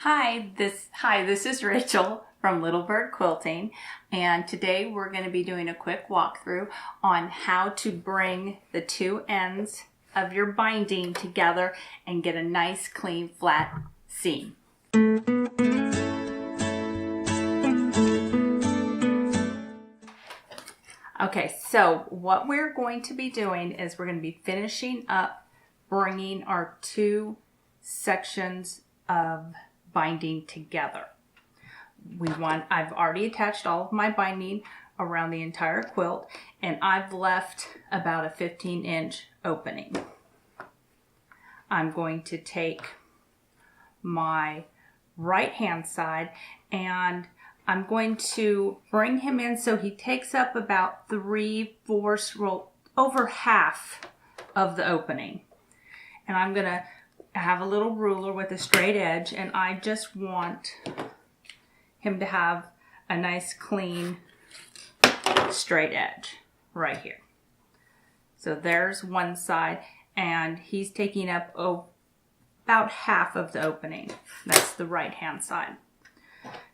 This is Rachel from Little Bird Quilting, and today we're going to be doing a quick walkthrough on how to bring the two ends of your binding together and get a nice clean flat seam. Okay, so what we're going to be doing is we're going to be finishing up bringing our two sections of binding together. I've already attached all of my binding around the entire quilt, and I've left about a 15-inch opening. I'm going to take my right hand side and I'm going to bring him in so he takes up about 3/4, over half of the opening. And I'm going to have a little ruler with a straight edge, and I just want him to have a nice clean straight edge right here. So there's one side, and he's taking up about half of the opening. That's the right hand side.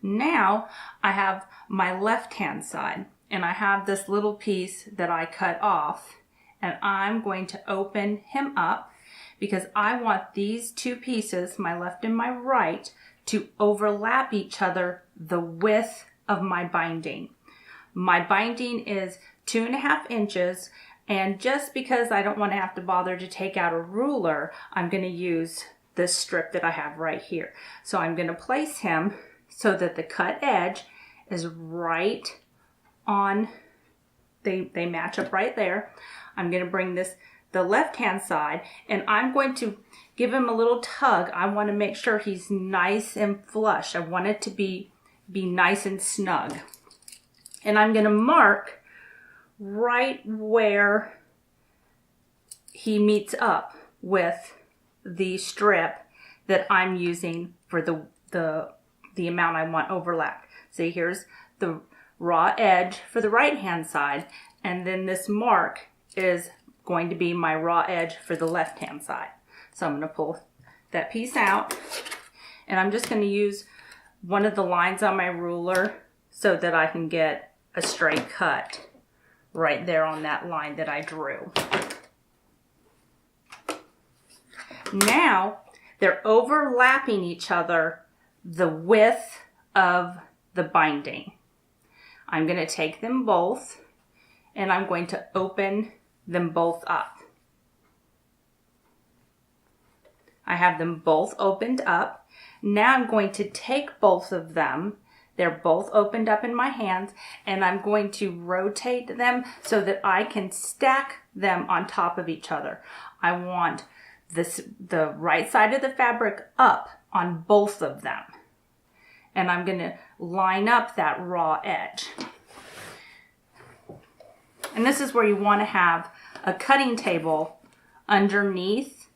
Now I have my left hand side, and I have this little piece that I cut off, and I'm going to open him up because I want these two pieces, my left and my right, to overlap each other the width of my binding. My binding is 2.5 inches, and just because I don't want to have to bother to take out a ruler, I'm going to use this strip that I have right here. So I'm going to place him so that the cut edge is right on, they match up right there. I'm going to bring the left hand side, and I'm going to give him a little tug. I want to make sure he's nice and flush. I want it to be nice and snug. And I'm going to mark right where he meets up with the strip that I'm using for the amount I want overlapped. See, here's the raw edge for the right hand side, and then this mark is going to be my raw edge for the left hand side. So I'm going to pull that piece out, and I'm just going to use one of the lines on my ruler so that I can get a straight cut right there on that line that I drew. Now they're overlapping each other the width of the binding. I'm going to take them both and I'm going to open them both up. I have them both opened up. Now I'm going to take both of them. They're both opened up in my hands, and I'm going to rotate them so that I can stack them on top of each other. I want the right side of the fabric up on both of them. And I'm going to line up that raw edge. And this is where you want to have a cutting table underneath,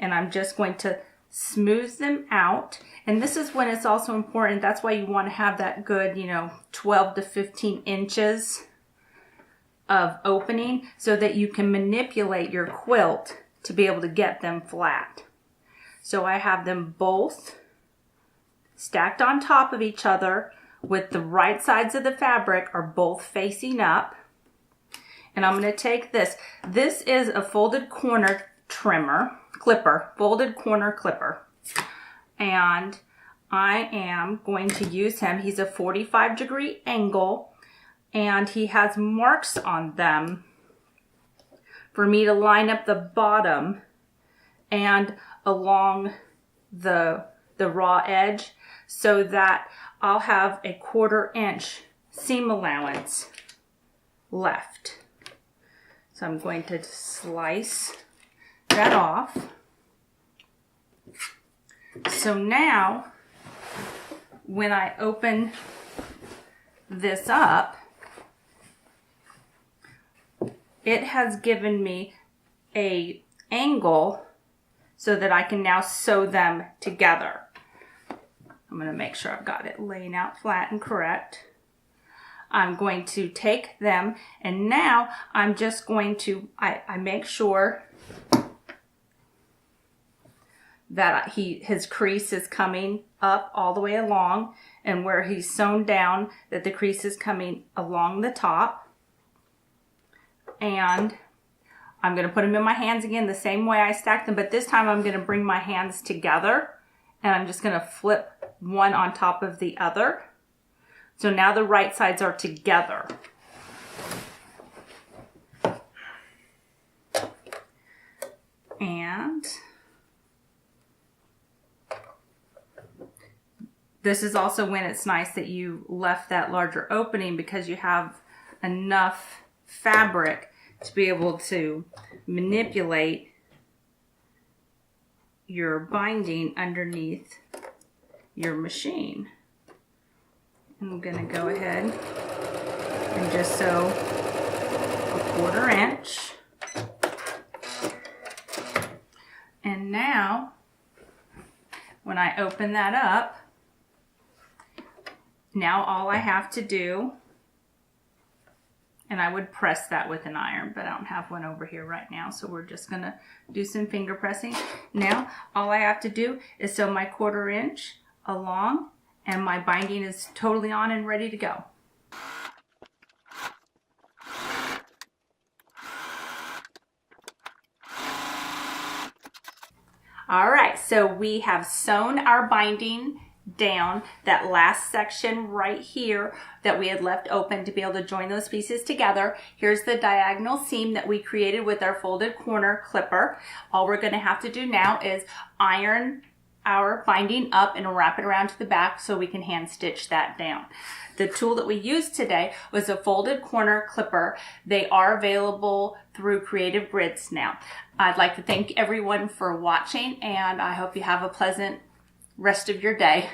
and I'm just going to smooth them out. And this is when it's also important, that's why you want to have that good, 12 to 15 inches of opening so that you can manipulate your quilt to be able to get them flat. So I have them both stacked on top of each other with the right sides of the fabric are both facing up. And I'm going to take this. This is a folded corner folded corner clipper. And I am going to use him. He's a 45-degree angle, and he has marks on them for me to line up the bottom and along the raw edge so that I'll have a 1/4 inch seam allowance left. So I'm going to slice that off. So now, when I open this up, it has given me an angle so that I can now sew them together. I'm going to make sure I've got it laying out flat and correct. I'm going to take them, and now I'm just going to, I make sure that his crease is coming up all the way along, and where he's sewn down that the crease is coming along the top. And I'm going to put them in my hands again the same way I stacked them, but this time I'm going to bring my hands together and I'm just going to flip one on top of the other. So now the right sides are together. And this is also when it's nice that you left that larger opening, because you have enough fabric to be able to manipulate your binding underneath your machine. I'm going to go ahead and just sew a 1/4 inch. And now, when I open that up, now all I have to do, and I would press that with an iron, but I don't have one over here right now, so we're just going to do some finger pressing. Now, all I have to do is sew my 1/4 inch along, and my binding is totally on and ready to go. All right, so we have sewn our binding down, that last section right here that we had left open to be able to join those pieces together. Here's the diagonal seam that we created with our folded corner clipper. All we're going to have to do now is iron our binding up and wrap it around to the back so we can hand stitch that down. The tool that we used today was a folded corner clipper. They are available through Creative Grids now. I'd like to thank everyone for watching, and I hope you have a pleasant rest of your day.